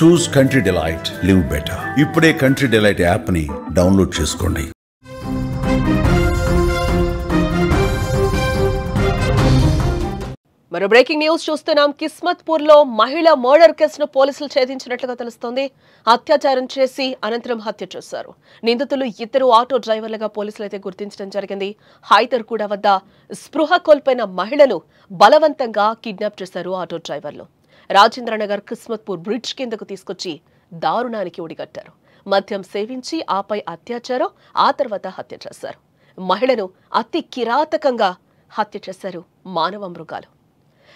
చూస్ country delight, live better. ఇప్పుడే country delight app ని download చేసుకోండి. మరో బ్రేకింగ్ న్యూస్ చూస్తున్నాం. కిస్మత్పూర్ లో మహిళ మర్డర్ కేసును పోలీసులు ఛేదించినట్లుగా తెలుస్తోంది. అత్యాచారం చేసి అనంతరం హత్య చేశారు. నిందితులు ఇద్దరు ఆటో డ్రైవర్లుగా పోలీసులు అయితే గుర్తించడం జరిగింది. హైదర్గూడ వద్ద స్పృహ కోల్పోయిన మహిళను బలవంతంగా కిడ్నాప్ చేశారు ఆటో డ్రైవర్లు. రాజేంద్రనగర్ కిస్మత్పూర్ బ్రిడ్జ్ కిందకు తీసుకొచ్చి దారుణానికి ఒడిగట్టారు. మద్యం సేవించి ఆపై అత్యాచారం, ఆ తర్వాత హత్య చేశారు. మహిళను అతి కిరాతకంగా హత్య చేశారు మానవ మృగాలు.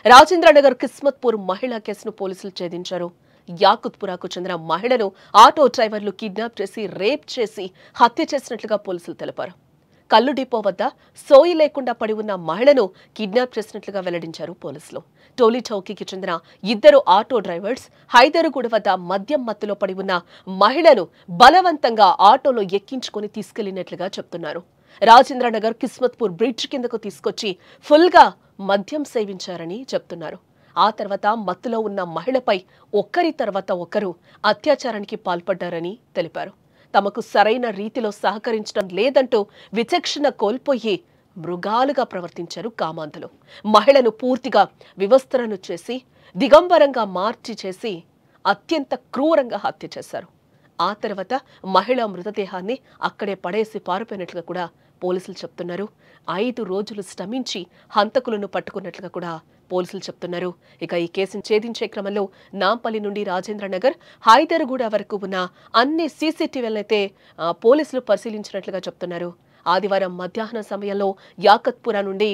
రాజేంద్రనగర్ కిస్మత్పూర్ మహిళా కేసును పోలీసులు ఛేదించారు. యాకుత్పురాకు చెందిన మహిళను ఆటో డ్రైవర్లు కిడ్నాప్ చేసి రేప్ చేసి హత్య చేసినట్లుగా పోలీసులు తెలిపారు. కల్లు డిపో వద్ద సోయి లేకుండా పడి ఉన్న మహిళను కిడ్నాప్ చేసినట్లుగా వెల్లడించారు పోలీసులు. టోలీ చౌకీకి చెందిన ఇద్దరు ఆటో డ్రైవర్స్ హైదర్గూడ వద్ద మద్యం మత్తులో పడి ఉన్న మహిళను బలవంతంగా ఆటోలో ఎక్కించుకుని తీసుకెళ్లినట్లుగా చెప్తున్నారు. రాజేంద్రనగర్ కిస్మత్పూర్ బ్రిడ్జ్ కిందకు తీసుకొచ్చి ఫుల్గా మద్యం సేవించారని చెప్తున్నారు. ఆ తర్వాత మత్తులో ఉన్న మహిళపై ఒక్కరి తర్వాత ఒకరు అత్యాచారానికి పాల్పడ్డారని తెలిపారు. తమకు సరైన రీతిలో సహకరించడం లేదంటూ విచక్షణ కోల్పోయి మృగాలుగా ప్రవర్తించారు కామాంధులు. మహిళను పూర్తిగా వివస్త్రను చేసి దిగంబరంగా మార్చి చేసి అత్యంత క్రూరంగా హత్య చేశారు. ఆ తర్వాత మహిళ మృతదేహాన్ని అక్కడే పడేసి పారిపోయినట్లుగా కూడా పోలీసులు చెప్తున్నారు. 5 రోజులు శ్రమించి హంతకులను పట్టుకున్నట్లుగా కూడా పోలీసులు చెప్తున్నారు. ఇక ఈ కేసును ఛేదించే క్రమంలో నాంపల్లి నుండి రాజేంద్రనగర్, హైదర్గూడ వరకు ఉన్న అన్ని సీసీటీవీలనైతే పోలీసులు పరిశీలించినట్లుగా చెప్తున్నారు. ఆదివారం మధ్యాహ్నం సమయంలో యాకత్పురా నుండి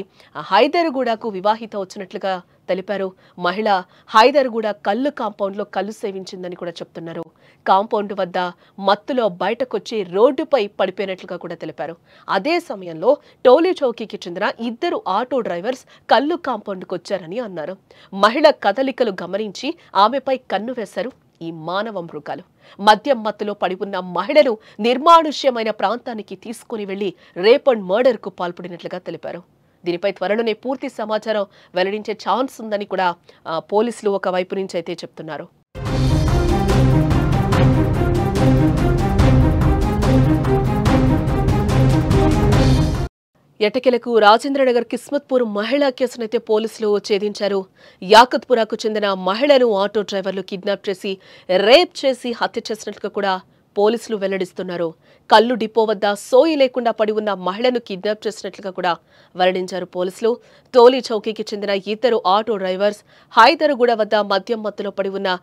హైదర్గూడకు వివాహిత వచ్చినట్లుగా తెలిపారు. మహిళ హైదర్గూడ కల్లు కాంపౌండ్లో కల్లు సేవించిందని కూడా చెప్తున్నారు. కాంపౌండ్ వద్ద మత్తులో బయటకొచ్చి రోడ్డుపై పడిపోయినట్లుగా కూడా తెలిపారు. అదే సమయంలో టోలీ చౌకీకి చెందిన ఇద్దరు ఆటో డ్రైవర్స్ కల్లు కాంపౌండ్కు వచ్చారని అన్నారు. మహిళ కదలికలు గమనించి ఆమెపై కన్ను వేశారు ఈ మానవ మృగాలు. మద్యం మత్తులో పడి ఉన్న మహిళను నిర్మానుష్యమైన ప్రాంతానికి తీసుకుని వెళ్లి రేప్ అండ్ మర్డర్ కు పాల్పడినట్లుగా తెలిపారు. దీనిపై త్వరలోనే పూర్తి సమాచారం వెల్లడించే ఛాన్స్ ఉందని కూడా పోలీసులు ఒక వైపు నుంచి అయితే చెప్తున్నారు. ఎటకెలకు రాజేంద్రనగర్ కిస్మత్పూర్ మహిళా కేసునైతే పోలీసులు ఛేదించారు. యాకత్పురాకు చెందిన మహిళను ఆటో డ్రైవర్లు కిడ్నాప్ చేసి రేప్ చేసి హత్య చేసినట్లుగా కూడా పోలీసులు వెల్లడిస్తున్నారు. కల్లు డిపో వద్ద సోయి లేకుండా పడి ఉన్న మహిళను కిడ్నాప్ చేసినట్లుగా కూడా వెల్లడించారు పోలీసులు. టోలీ చౌకీకి చెందిన ఇద్దరు ఆటో డ్రైవర్స్ హైదర్గూడ వద్ద మద్యం మత్తులో పడి ఉన్న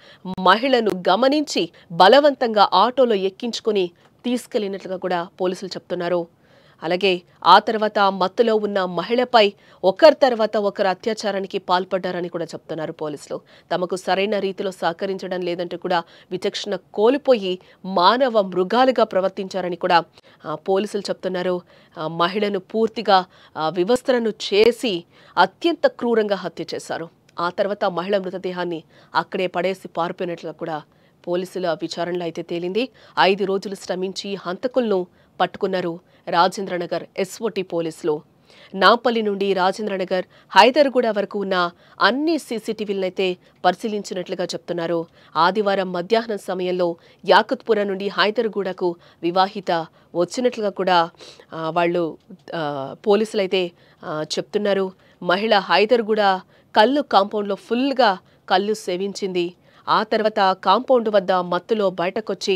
మహిళను గమనించి బలవంతంగా ఆటోలో ఎక్కించుకుని తీసుకెళ్లినట్లుగా కూడా పోలీసులు చెప్తున్నారు. అలాగే ఆ తర్వాత మత్తులో ఉన్న మహిళపై ఒకరి తర్వాత ఒకరు అత్యాచారానికి పాల్పడ్డారని కూడా చెప్తున్నారు పోలీసులు. తమకు సరైన రీతిలో సహకరించడం లేదంటూ కూడా విచక్షణ కోల్పోయి మానవ మృగాలుగా ప్రవర్తించారని కూడా పోలీసులు చెప్తున్నారు. మహిళను పూర్తిగా వివస్త్రను చేసి అత్యంత క్రూరంగా హత్య చేశారు. ఆ తర్వాత మహిళ మృతదేహాన్ని అక్కడే పడేసి పారిపోయినట్లుగా కూడా పోలీసుల విచారణలో అయితే తేలింది. 5 రోజులు శ్రమించి హంతకులను పట్టుకున్నారు రాజేంద్రనగర్ ఎస్ఓటీ పోలీసులు. నాంపల్లి నుండి రాజేంద్రనగర్, హైదర్గూడ వరకు ఉన్న అన్ని సీసీటీవీలనైతే పరిశీలించినట్లుగా చెప్తున్నారు. ఆదివారం మధ్యాహ్నం సమయంలో యాకుత్పురా నుండి హైదర్గూడకు వివాహిత వచ్చినట్లుగా కూడా వాళ్ళు పోలీసులైతే చెప్తున్నారు. మహిళ హైదర్గూడ కల్లు కాంపౌండ్లో ఫుల్గా కల్లు సేవించింది. ఆ తర్వాత కాంపౌండ్ వద్ద మత్తులో బయటకొచ్చి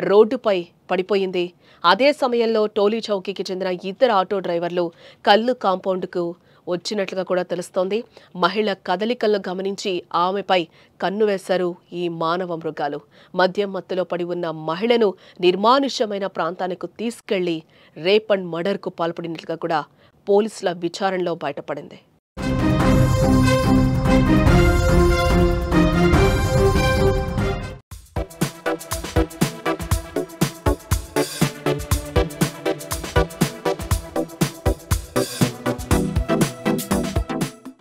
రోడ్డుపై పడిపోయింది. అదే సమయంలో టోలీ చౌకీకి చెందిన ఇద్దరు ఆటో డ్రైవర్లు కల్లు కాంపౌండ్కు వచ్చినట్లుగా కూడా తెలుస్తోంది. మహిళ కదలికలను గమనించి ఆమెపై కన్ను వేశారు ఈ మానవ మృగాలు. మద్యం మత్తులో పడి ఉన్న మహిళను నిర్మానుష్యమైన ప్రాంతానికి తీసుకెళ్లి రేప్ అండ్ మర్డర్కు పాల్పడినట్లుగా కూడా పోలీసుల విచారణలో బయటపడింది.